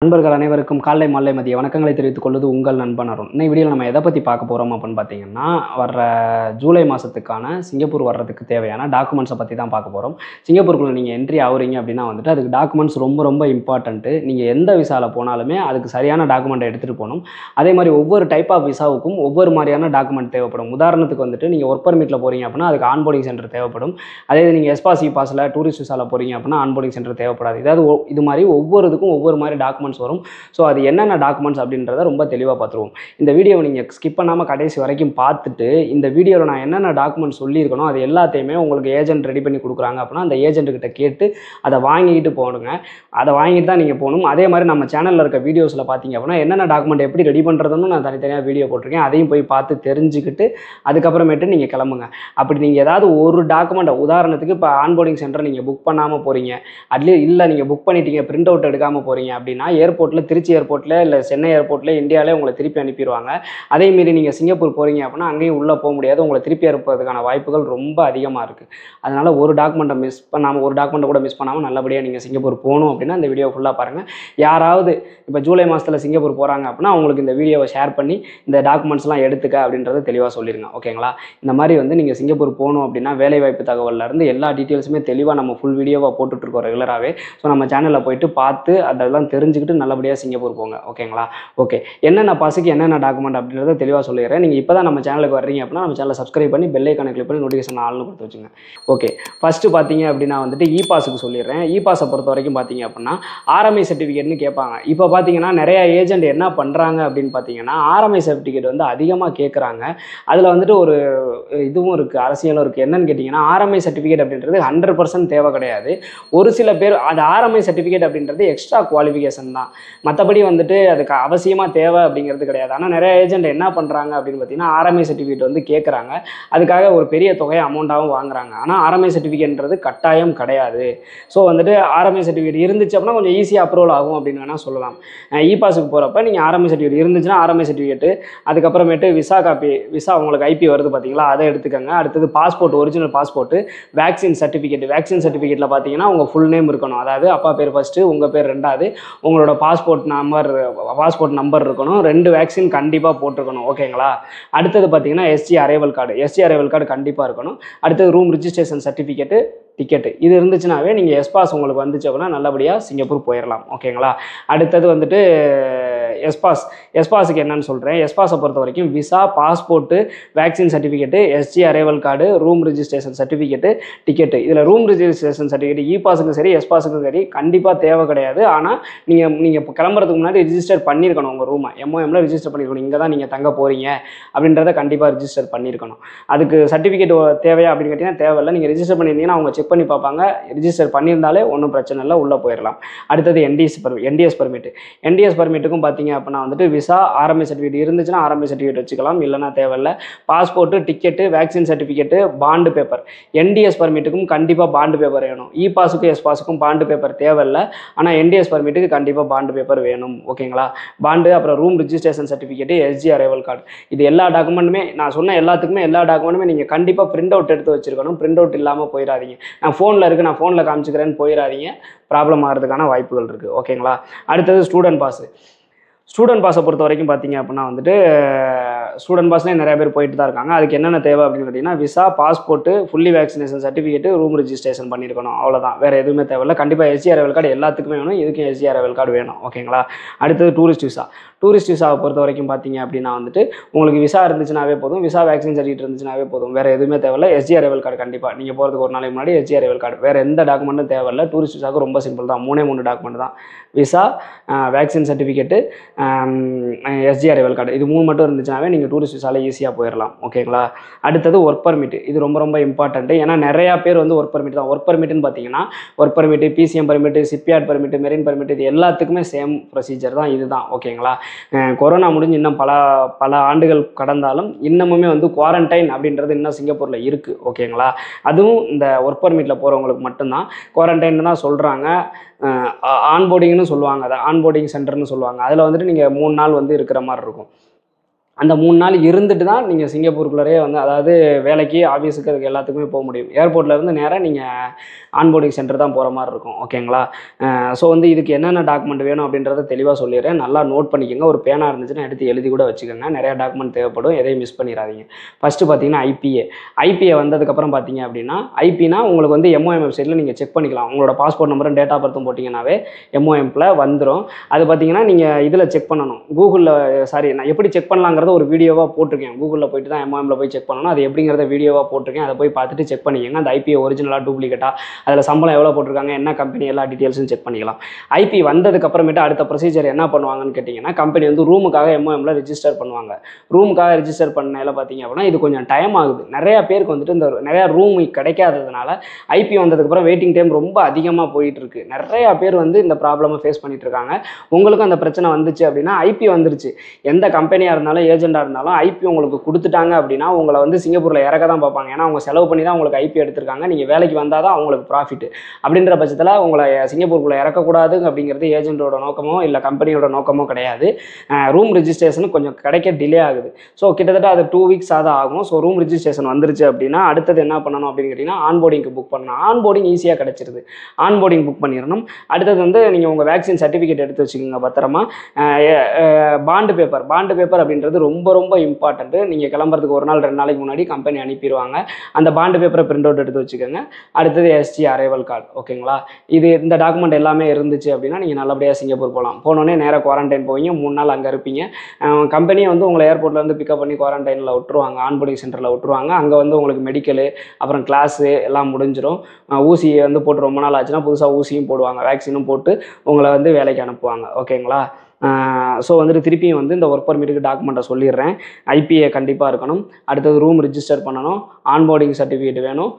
நண்பர்கள் அனைவருக்கும் காலை மாலை மதிய வணக்கங்களை தெரிவித்துக் கொள்வது உங்கள் நண்பன் அருண். இந்த வீடியோவில் நம்ம எதை பற்றி பார்க்க போகிறோம் அப்படின்னு பார்த்தீங்கன்னா, வர்ற ஜூலை மாதத்துக்கான சிங்கப்பூர் வர்றதுக்கு தேவையான டாக்குமெண்ட்ஸை பற்றி தான் பார்க்க போகிறோம். சிங்கப்பூருக்குள்ளே நீங்கள் என்ட்ரி ஆகுறீங்க அப்படின்னா வந்துட்டு அதுக்கு டாக்குமெண்ட்ஸ் ரொம்ப ரொம்ப இம்பார்ட்டண்ட்டு. நீங்கள் எந்த விசாவில் போனாலுமே அதுக்கு சரியான டாக்குமெண்ட்டை எடுத்துகிட்டு போகணும். அதே மாதிரி ஒவ்வொரு டைப் ஆஃப் விசாவுக்கும் ஒவ்வொரு மாதிரியான டாக்குமெண்ட் தேவைப்படும். உதாரணத்துக்கு வந்துட்டு நீங்கள் ஒர்க் பர்மிட்டில் போகிறீங்க அப்படின்னா அதுக்கு ஆன்போர்டிங் சென்டர் தேவைப்படும். அதே நீங்கள் எஸ்பாஸ் இ பாஸில் டூரிஸ்ட் விசாவில் போகிறீங்க அப்படின்னா ஆன்போர்டிங் சென்டர் தேவைப்படாது. இதாவது இது மாதிரி ஒவ்வொருதுக்கும் ஒவ்வொரு மாதிரி டாக்குமெண்ட்ஸ் வரும். ஸோ அது என்னென்ன டாக்குமெண்ட்ஸ் அப்படின்றத ரொம்ப தெளிவாக பார்த்துருவோம். இந்த வீடியோவை நீங்கள் ஸ்கிப் பண்ணாமல் கடைசி வரைக்கும் பார்த்துட்டு இந்த வீடியோவில் நான் என்னென்ன டாக்குமெண்ட்ஸ் சொல்லியிருக்கணும் அது எல்லாத்தையுமே உங்களுக்கு ஏஜென்ட் ரெடி பண்ணி கொடுக்குறாங்க அப்படின்னா அந்த ஏஜென்ட்டுக்கிட்ட கேட்டு அதை வாங்கிட்டு போகணுங்க. அதை வாங்கிட்டு தான் நீங்கள் போகணும். அதே மாதிரி நம்ம சேனலில் இருக்க வீடியோஸில் பார்த்தீங்க அப்படின்னா என்னென்ன டாக்குமெண்ட் எப்படி ரெடி பண்ணுறதுன்னு நான் தனித்தனியாக வீடியோ போட்டிருக்கேன். அதையும் போய் பார்த்து தெரிஞ்சுக்கிட்டு அதுக்கப்புறமேட்டு நீங்கள் கிளம்புங்க. அப்படி நீங்கள் ஏதாவது ஒரு டாக்குமெண்ட்டை உதாரணத்துக்கு இப்போ ஆன்போர்டிங் சென்டர் நீங்கள் புக் பண்ணாமல் போகிறீங்க, அதுலேயே இல்லை நீங்கள் புக் பண்ணிட்டீங்க பிரிண்ட் அவுட் எடுக்காமல் போகிறீங்க அப்படின்னா ஏர்போர்ட்டில் திருச்சி ஏர்போர்ட்டில் இல்லை சென்னை ஏர்போர்ட்டில் இந்தியாவிலே உங்களை திருப்பி அனுப்பிடுவாங்க. அதே மீறி நீங்கள் சிங்கப்பூர் போகிறீங்க அப்படின்னா அங்கேயும் உள்ளே போக முடியாது. உங்களை திருப்பி அனுப்புறதுக்கான வாய்ப்புகள் ரொம்ப அதிகமாக இருக்குது. அதனால் ஒரு டாக்குமெண்ட்டை மிஸ் பண்ணாமல் ஒரு டாக்குமெண்ட்டை கூட மிஸ் பண்ணாமல் நல்லபடியாக நீங்கள் சிங்கப்பூர் போகணும் அப்படின்னா இந்த வீடியோ ஃபுல்லாக பாருங்கள். யாராவது இப்போ ஜூலை மாதத்தில் சிங்கப்பூர் போகிறாங்க அப்படின்னா அவங்களுக்கு இந்த வீடியோவை ஷேர் பண்ணி இந்த டாக்குமெண்ட்ஸ்லாம் எடுத்துக்க அப்படின்றத தெளிவாக சொல்லிடுங்க. ஓகேங்களா? இந்த மாதிரி வந்து நீங்கள் சிங்கப்பூர் போகணும் அப்படின்னா வேலைவாய்ப்பு தகவலிருந்து எல்லா டீட்டெயில்ஸுமே தெளிவாக நம்ம ஃபுல் வீடியோவாக போட்டுட்ருக்கோம் ரெகுலராகவே. ஸோ நம்ம சேனலில் போயிட்டு பார்த்து அதெல்லாம் தெரிஞ்சுக்கிட்டு நல்லபடியாக சிங்கப்பூர் போங்க. ஓகேங்களா? ஓகே, என்னென்ன பாஸுக்கு என்னென்ன டாக்குமெண்ட் அப்படின்றத தெளிவாக சொல்லிடுறேன். நீங்கள் இப்போ தான் நம்ம சேனலுக்கு வர்றீங்க அப்படின்னா நம்ம சேனலை சப்ஸ்கிரைப் பண்ணி பெல் ஐக்கானை கிளிக் பண்ணி நோட்டிஃபிகேஷன் ஆல்னு கொடுத்து வச்சுங்க. ஓகே, ஃபஸ்ட்டு பார்த்தீங்க அப்படின்னா வந்துட்டு இ பாஸுக்கு சொல்லிடுறேன். இ பாஸை பொறுத்த வரைக்கும் பார்த்தீங்க அப்படின்னா ஆர்எம்ஐ சர்டிஃபிகேட்னு கேட்பாங்க. இப்போ பார்த்தீங்கன்னா நிறையா ஏஜென்ட் என்ன பண்ணுறாங்க அப்படின்னு பார்த்தீங்கன்னா ஆர்எம்ஐ சர்டிஃபிகேட் வந்து அதிகமாக கேட்குறாங்க. அதில் வந்துட்டு ஒரு இதுவும் இருக்குது, அரசியலும் இருக்குது. என்னன்னு கேட்டிங்கன்னா ஆர்எம்ஐ சர்டிஃபிகேட் அப்படின்றது 100% தேவை கிடையாது. ஒரு சில பேர் அது ஆர்எம்ஐ சர்டிஃபிகேட் அப்படின்றது எக்ஸ்ட்ரா குவாலிஃபிகேஷன் தான், மற்றபடி வந்துட்டு அதுக்கு அவசியமாக தேவை அப்படிங்கிறது கிடையாது. ஆனால் நிறைய ஏஜென்ட் என்ன பண்ணுறாங்க அப்படின்னு பார்த்தீங்கன்னா ஆர்எம்ஐ சர்டிஃபிகேட் வந்து கேட்குறாங்க, அதுக்காக ஒரு பெரிய தொகையை அமௌண்ட்டாகவும் வாங்குறாங்க. ஆனால் ஆர்எம்ஐ சர்டிஃபிகேட்ன்றது கட்டாயம் கிடையாது. ஸோ வந்துட்டு ஆர்எம்ஐ சர்டிஃபிகேட் இருந்துச்சு அப்படின்னா கொஞ்சம் ஈஸியாக அப்ரூவல் ஆகும் அப்படின்னு வேணால் சொல்லலாம். இ பாஸுக்கு போகிறப்ப நீங்கள் ஆர்எம்ஐ சர்டிஃபிகேட் இருந்துச்சுன்னா ஆர்எம்ஐ சர்டிஃபிகேட்டு, அதுக்கப்புறமேட்டு விசா காப்பி, விசா உங்களுக்கு ஐபி வருது பார்த்தீங்களா, அதை எடுத்துக்கோங்க. அடுத்தது passport, original passport, vaccine certificate. Vaccine சர்டிஃபிகேட்டில் பார்த்தீங்கன்னா உங்கள் ஃபுல் நேம் இருக்கணும். அதாவது அப்பா பேர் ஃபஸ்ட்டு, உங்கள் பேர் ரெண்டாவது, உங்களோட பாஸ்போர்ட் நம்பர் இருக்கணும். 2 வேக்சின் கண்டிப்பாக போட்டிருக்கணும். ஓகேங்களா? அடுத்தது பார்த்தீங்கன்னா எஸ்ஜி அரைவல் கார்டு கண்டிப்பாக இருக்கணும். அடுத்தது ரூம் ரிஜிஸ்ட்ரேஷன் சர்டிஃபிகேட்டு, டிக்கெட்டு, இது இருந்துச்சுனாவே நீங்கள் எஸ்பாஸ் உங்களுக்கு வந்துச்சு அப்படின்னா நல்லபடியாக சிங்கப்பூர் போயிடலாம். ஓகேங்களா? அடுத்தது வந்துட்டு எஸ்பாஸுக்கு என்னன்னு சொல்கிறேன். எஸ்பாஸை பொறுத்த வரைக்கும் visa, passport, vaccine certificate, SG arrival card, room registration certificate, ticket. இதில் ரூம் ரிஜிஸ்ட்ரேஷன் சர்டிஃபிகேட் இ பாஸுக்கும் சரி எஸ்பாஸுக்கும் சரி கண்டிப்பாக தேவை கிடையாது. ஆனால் நீங்கள் இப்போ கிளம்புறதுக்கு முன்னாடி ரிஜிஸ்டர் பண்ணியிருக்கணும். உங்கள் ரூமை எம்ஓஎம்ல ரிஜிஸ்டர் பண்ணியிருக்கணும். இங்கே தான் நீங்கள் தங்க போகிறீங்க அப்படின்றத கண்டிப்பாக ரிஜிஸ்டர் பண்ணியிருக்கணும். அதுக்கு சர்டிஃபிகேட் தேவையா அப்படின்னு கேட்டிங்கன்னா தேவையில்லை. நீங்கள் ரிஜிஸ்டர் பண்ணியிருந்தீங்கன்னா அவங்க செக் பண்ணி பார்ப்பாங்க. ரிஜிஸ்டர் பண்ணியிருந்தாலே ஒன்றும் பிரச்சனை இல்லை, உள்ளே போயிடலாம். அடுத்தது என்டிஎஸ் பர்மிட்டுக்கும் பார்த்தீங்க அப்படின்னா வந்துட்டு விசா, ஆர்எம்ஐ சர்டிஃபிகேட் இருந்துச்சுன்னா ஆர்எம்ஐ சர்டிஃபிகேட் வச்சுக்கலாம், இல்லைனா தேவையில்லை. Passport, ticket, vaccine certificate, bond paper. NTS பர்மிட்டுக்கும் கண்டிப்பாக பாண்டு பேப்பர் வேணும். இ பாஸுக்கும் எஸ் பாஸுக்கும் பாண்டு பேப்பர் தேவையில்லை. ஆனால் என்டிஎஸ் பர்மிட்டுக்கு கண்டிப்பாக பாண்டு பேப்பர் வேணும். ஓகேங்களா? பாண்டு, அப்புறம் room registration certificate, SG arrival card, இது எல்லா டாக்குமெண்ட்டுமே நான் சொன்ன எல்லாத்துக்குமே எல்லா டாக்குமெண்ட்டுமே நீங்கள் கண்டிப்பாக பிரிண்ட் அவுட் எடுத்து வச்சுருக்கணும். பிரிண்ட் அவுட் இல்லாமல் போயிடாதீங்க. நான் ஃபோனில் இருக்குது, நான் ஃபோனில் காமிச்சிக்கிறேன்னு போயிடாதீங்க, ப்ராப்ளம் ஆகிறதுக்கான வாய்ப்புகள் இருக்குது. ஓகேங்களா? அடுத்தது ஸ்டூடெண்ட் பாஸை பொறுத்த வரைக்கும் பார்த்தீங்க அப்படின்னா வந்துட்டு ஸ்டூடெண்ட் பாஸ்லேயே நிறைய பேர் போயிட்டு தான் இருக்காங்க. அதுக்கு என்னென்ன தேவை அப்படின்னு கேட்டிங்கன்னா visa, passport, fully vaccination certificate, room registration பண்ணியிருக்கணும். அவ்வளோதான், வேறு எதுவுமே தேவையில்லை. கண்டிப்பாக எஸ்ஜி அரைவல் கார்டு எல்லாத்துக்குமே வேணும், இதுக்கும் எஸ்ஜி அரைவல் கார்டு வேணும். ஓகேங்களா? அடுத்தது டூரிஸ்ட் விசாவை பொறுத்த வரைக்கும் பார்த்தீங்க அப்படின்னா வந்துட்டு உங்களுக்கு விசா இருந்துச்சுனாவே போதும், விசா வேக்சின் சர்டிஃபிகேட் இருந்துச்சுனாவே போதும், வேறு எதுவுமே தேவையில்லை. எஸ்ஜி அரைவல் கார்டு கண்டிப்பாக நீங்கள் போகிறதுக்கு ஒரு நாளைக்கு முன்னாடி எஸ்ஜி அரைவல் கார்டு, வேறு எந்த டாக்குமெண்ட்டும் தேவையில்லை. டூரிஸ்ட் விசாவுக்கு ரொம்ப சிம்பிள் தான், 3 டாக்குமெண்ட் தான். Visa, vaccine certificate, SG arrival card, இது 3 மட்டும் இருந்துச்சுனாவே நீங்கள் டூரிஸ்ட் விசாவில் ஈஸியாக போயிடலாம். ஓகேங்களா? அடுத்தது ஒர்க் பர்மிட், இது ரொம்ப ரொம்ப இம்பார்ட்டன்ட்டு. ஏன்னா நிறையா பேர் வந்து ஒர்க் பர்மிட் தான். ஒர்க் பர்மிட்னு பார்த்தீங்கன்னா work permit, PCM permit, shipyard permit, marine permit, இது எல்லாத்துக்குமே சேம் ப்ரொசீஜர் தான், இதுதான். ஓகேங்களா? கொரோனா முடிஞ்சு இன்னும் பல ஆண்டுகள் கடந்தாலும் இன்னமுமே வந்து குவாரண்டைன் அப்படின்றது இன்னும் சிங்கப்பூரில் இருக்குது. ஓகேங்களா? அதுவும் இந்த ஒர்க் பர்மிட்டில் போகிறவங்களுக்கு மட்டும்தான் குவாரண்டைன் தான் சொல்கிறாங்க. ஆன்போர்டிங்னு சொல்லுவாங்க, அதை ஆன்போர்டிங் சென்டர்னு சொல்லுவாங்க. அதில் வந்துட்டு நீங்கள் 3 நாள் வந்து இருக்கிற மாதிரி இருக்கும். அந்த 3 நாள் இருந்துட்டு தான் நீங்கள் சிங்கப்பூருக்குள்ளே வந்து அதாவது வேலைக்கு ஆஃபீஸுக்கு அதுக்கு எல்லாத்துக்குமே போக முடியும். ஏர்போர்ட்லேருந்து நேராக நீங்கள் ஆன்போர்டிங் சென்டர் தான் போகிற மாதிரி இருக்கும். ஓகேங்களா? ஸோ வந்து இதுக்கு என்னென்ன டாக்குமெண்ட் வேணும் அப்படின்றத தெளிவாக சொல்லிடுறேன். நல்லா நோட் பண்ணிக்கோங்க. ஒரு பேனா இருந்துச்சுன்னா எடுத்து எழுதி கூட வச்சுக்கோங்க. நிறையா டாக்குமெண்ட் தேவைப்படும். எதையும் மிஸ் பண்ணிடாதீங்க. ஃபஸ்ட்டு பார்த்தீங்கன்னா ஐபிஏ வந்ததுக்கப்புறம் பார்த்தீங்க அப்படின்னா ஐபினா உங்களுக்கு வந்து எம்ஓஎம் வெப்சைட்டில் நீங்கள் செக் பண்ணிக்கலாம். உங்களோட பாஸ்போர்ட் நம்பரும் டேட் ஆஃப் பர்த்தும் போட்டிங்கன்னாவே எம்ஓஎம்ல வந்துடும். அது பார்த்தீங்கன்னா நீங்கள் இதில் செக் பண்ணணும். கூகுளில் நான் எப்படி செக் பண்ணலாங்கிறது ஒரு வீடியோவாக போட்டிருக்கேன். கூகுளில் போய்ட்டு தான் எம்ஓஎம்ல போய் செக் பண்ணணும். அது எப்படிங்கிறத வீடியோவாக போட்டிருக்கேன். அதை போய் பார்த்துட்டு செக் பண்ணிக்கோங்க. அந்த ஐபிஏ ஒரிஜினலாக டூப்ளிகேட்டா, அதில் சம்பளம் எவ்வளோ போட்டிருக்காங்க, என்ன கம்பெனி, எல்லா டீட்டெயில்ஸும் செக் பண்ணிக்கலாம். ஐபி வந்ததுக்கப்புறமேட்டு அடுத்த ப்ரொசீஜர் என்ன பண்ணுவாங்கன்னு கேட்டிங்கன்னா, கம்பெனி வந்து ரூமுக்காக எம்ஓஎம்ல ரிஜிஸ்டர் பண்ணுவாங்க. ரூமுக்காக ரிஜிஸ்டர் பண்ணல பார்த்தீங்க அப்படின்னா இது கொஞ்சம் டைம் ஆகுது. நிறையா பேருக்கு வந்துட்டு இந்த நிறையா ரூம் கிடைக்காததுனால ஐபி வந்ததுக்கப்புறம் வெயிட்டிங் டைம் ரொம்ப அதிகமாக போயிட்டு இருக்கு. நிறையா பேர் வந்து இந்த ப்ராப்ளமை ஃபேஸ் பண்ணிட்டு இருக்காங்க. உங்களுக்கும் அந்த பிரச்சனை வந்துச்சு அப்படின்னா ஐபி வந்துருச்சு. எந்த கம்பெனியாக இருந்தாலும் ஏஜெண்டாக இருந்தாலும் ஐபி உங்களுக்கு கொடுத்துட்டாங்க அப்படின்னா உங்களை வந்து சிங்கப்பூரில் இறக்க தான் பார்ப்பாங்க. ஏன்னா அவங்க செலவு பண்ணி தான் உங்களுக்கு ஐபி எடுத்திருக்காங்க. நீங்கள் வேலைக்கு வந்தால் தான் அவங்களுக்கு ப்ராஃபிட். அப்படின்ற பட்சத்தில் உங்களை சிங்கப்பூருக்குள்ளே இறக்கக்கூடாது அப்படிங்கிறது ஏஜென்ட்டோட நோக்கமோ இல்லை கம்பெனியோட நோக்கமோ கிடையாது. ரூம் ரிஜிஸ்ட்ரேஷனுக்கு கொஞ்சம் கிடைக்க டிலே ஆகுது. ஸோ கிட்டத்தட்ட அது 2 வீக்ஸ் ஆகும். ஸோ ரூம் ரிஜிஸ்ட்ரேஷன் வந்துருச்சு அப்படின்னா அடுத்தது என்ன பண்ணணும் அப்படின்னு கேட்டிங்கன்னா ஆன்போர்டிங்க்கு புக் பண்ணணும். ஆன்போர்டிங் ஈஸியாக கிடச்சிருது. ஆன்போர்டிங் புக் பண்ணிடணும். அடுத்தது வந்து நீங்கள் உங்கள் வேக்சின் சர்டிஃபிகேட் எடுத்து வச்சுக்கோங்க பத்திரமா. பாண்டு பேப்பர் அப்படின்றது ரொம்ப ரொம்ப இம்பார்ட்டன்ட்டு. நீங்கள் கிளம்புறதுக்கு 1 நாள் 2 நாளைக்கு முன்னாடி கம்பெனி அனுப்பிடுவாங்க. அந்த பாண்டு பேப்பரை பிரிண்ட் அவுட் எடுத்து வச்சுக்கோங்க. அடுத்தது எஸ்டி அரைவல் கார்டு. ஓகேங்களா? இந்த டாக்குமெண்ட் எல்லாமே இருந்துச்சு அப்படின்னா நீங்கள் நல்லபடியாக சிங்கப்பூர் போகலாம். போனோடனே நேராக குவாரண்டைன் போவீங்க. 3 நாள் அங்கே இருப்பீங்க. கம்பெனியை வந்து உங்களை ஏர்போர்ட்லேருந்து பிக்கப் பண்ணி குவாரண்டைனில் விட்டுருவாங்க. ஆன்போர்டிங் சென்டரில் விட்டுருவாங்க. அங்கே வந்து உங்களுக்கு மெடிக்கலு அப்புறம் கிளாஸு எல்லாம் முடிஞ்சிடும். ஊசியை வந்து போட்டு ரொம்ப நாள் ஆச்சுன்னா புதுசாக ஊசியும் போடுவாங்க. வேக்சினும் போட்டு உங்களை வந்து வேலைக்கு அனுப்புவாங்க. ஓகேங்களா? ஸோ வந்துட்டு திருப்பியும் வந்து இந்த ஒர்க் பர்மிட்டுக்கு டாக்குமெண்ட்டை சொல்லிடுறேன். ஐபிஏ கண்டிப்பாக இருக்கணும். அடுத்தது ரூம் ரிஜிஸ்டர் பண்ணணும். ஆன்போர்டிங் சர்டிஃபிகேட் வேணும்.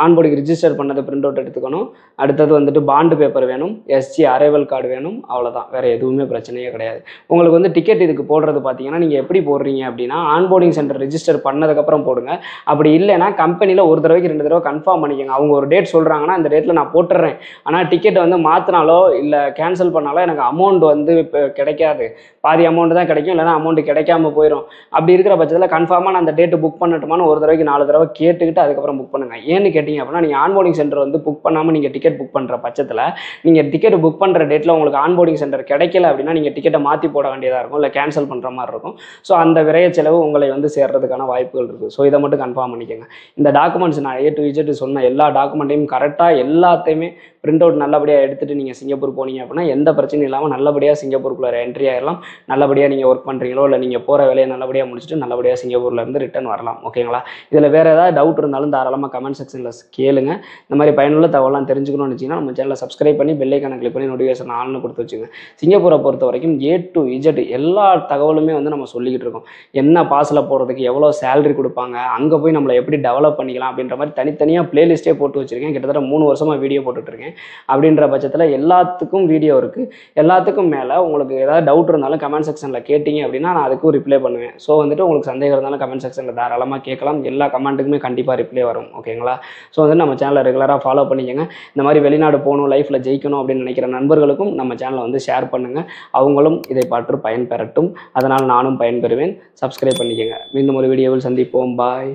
ஆன்போர்டிங் ரிஜிஸ்டர் பண்ணதை பிரிண்ட் அவுட் எடுத்துக்கணும். அடுத்தது வந்துட்டு பாண்டு பேப்பர் வேணும். எஸ்ஜி அரைவல் கார்டு வேணும். அவ்வளோதான். வேறு எதுவுமே பிரச்சனையே கிடையாது. உங்களுக்கு வந்து டிக்கெட் இதுக்கு போடுறது பார்த்தீங்கன்னா நீங்கள் எப்படி போடுறீங்க அப்படின்னா ஆன்போர்டிங் சென்டர் ரிஜிஸ்டர் பண்ணதுக்கப்புறம் போடுங்க. அப்படி இல்லைன்னா கம்பெனியில் ஒரு தடவைக்கு 2 தடவை கன்ஃபார்ம் பண்ணிக்கோங்க. அவங்க ஒரு டேட் சொல்கிறாங்கன்னா இந்த டேட்டில் நான் போட்டுடுறேன். ஆனால் டிக்கெட் வந்து மாற்றினாலோ இல்லை கேன்சல் பண்ணாலோ எனக்கு அமௌண்ட் வந்து இப்போ கிடைக்காது. பாதி அமௌண்ட் தான் கிடைக்கும். இல்லைனா அமௌண்ட் கிடைக்காம போயிடும். அப்படி இருக்கிற பட்சத்தில் கன்ஃபார்மாக நான் அந்த டேட்டு புக் பண்ணட்டுமான்னு ஒரு தடவைக்கு 4 தடவை கேட்டுக்கிட்டு அதுக்கப்புறம் புக் பண்ணுங்கள். ஏன்னு கேட்டிங்க அப்படின்னா நீங்கள் ஆன்போர்டிங் சென்டர் வந்து புக் பண்ணாமல் நீங்கள் டிக்கெட் புக் பண்ணுற பட்சத்தில் நீங்கள் டிக்கெட் புக் பண்ணுற டேட்டில் உங்களுக்கு ஆன்போர்டிங் சென்டர் கிடைக்கல அப்படின்னா நீங்கள் டிக்கெட்டை மாற்றி போட வேண்டியதாக இருக்கும். இல்லை கேன்சல் பண்ணுற மாதிரி இருக்கும். ஸோ அந்த விரைய செலவு உங்களை வந்து சேர்றதுக்கான வாய்ப்புகள் இருக்குது. ஸோ இதை மட்டும் கன்ஃபார்ம் பண்ணிக்கோங்க. இந்த டாக்குமெண்ட்ஸ் நான் A to Z சொன்ன எல்லா டாக்குமெண்ட்டையும் கரெக்டாக எல்லாத்தையுமே பிரிண்ட் அவுட் நல்லபடியாக எடுத்துகிட்டு நீங்கள் சிங்கப்பூர் போனீங்க அப்படின்னா எந்த பிரச்சனையும் இல்லாமல் நல்லபடியாக சிங்கப்பூருக்குள்ளே என்ட்ரி ஆகிடலாம். நல்லபடியாக நீங்கள் ஒர்க் பண்ணுறீங்களோ இல்லை நீங்கள் போகிற வேலையை நல்லபடியாக முடிச்சுட்டு நல்லபடியாக சிங்கப்பூர்லேருந்து ரிட்டர்ன் வரலாம். ஓகேங்களா? இதில் வேறு ஏதாவது டவுட் இருந்தாலும் தாராளமாக கமெண்ட் செக்ஷனில் கேளுங்க. இந்த மாதிரி பயனுள்ள தகவலாம் தெரிஞ்சுக்கணும்னு வச்சிங்கன்னா நம்ம சேனலை சப்ஸ்கிரைப் பண்ணி பெல் ஐக்கானை கிளிக் பண்ணி நோட்டிஃபிகேஷன் ஆல்னு கொடுத்து வச்சுங்க. சிங்கப்பூரை பொறுத்த வரைக்கும் A to Z எல்லா தகவலுமே வந்து நம்ம சொல்லிக்கிட்டு இருக்கோம். என்ன பாஸில் போகிறதுக்கு எவ்வளோ சேலரி கொடுப்பாங்க, அங்கே போய் நம்மளை எப்படி டெவலப் பண்ணிக்கலாம் அப்படின்ற மாதிரி தனித்தனியாக பிளேலிஸ்ட்டே போட்டு வச்சுருக்கேன். கிட்டத்தட்ட 3 வருஷமாக வீடியோ போட்டுட்ருக்கேன். அப்படின்ற பட்சத்தில் எல்லாத்துக்கும் வீடியோ இருக்குது. எல்லாத்துக்கும் மேலே உங்களுக்கு ஏதாவது டவுட் இருந்தாலும் கமெண்ட் செக்ஷனில் கேட்டிங்க அப்படின்னா நான் அதுக்கும் ரிப்ளை பண்ணுவேன். ஸோ வந்துட்டு உங்களுக்கு சந்தேகம் இருந்தாலும் கமெண்ட் செக்ஷனில் தாராளமாக கேட்கலாம். எல்லா கமெண்ட்டுக்குமே கண்டிப்பாக ரிப்ளை வரும். ஓகேங்களா? ஸோ வந்து நம்ம சேனலை ரெகுலராக ஃபாலோ பண்ணிக்கங்க. இந்த மாதிரி வெளிநாடு போகணும், லைஃப்பில் ஜெயிக்கணும் அப்படின்னு நினைக்கிற நண்பர்களுக்கும் நம்ம சேனலை வந்து ஷேர் பண்ணுங்கள். அவங்களும் இதை பற்றி பயன்பெறட்டும். அதனால் நானும் பயன்பெறுவேன். சப்ஸ்கிரைப் பண்ணிக்கங்க. மீண்டும் ஒரு வீடியோவில் சந்திப்போம். பாய்.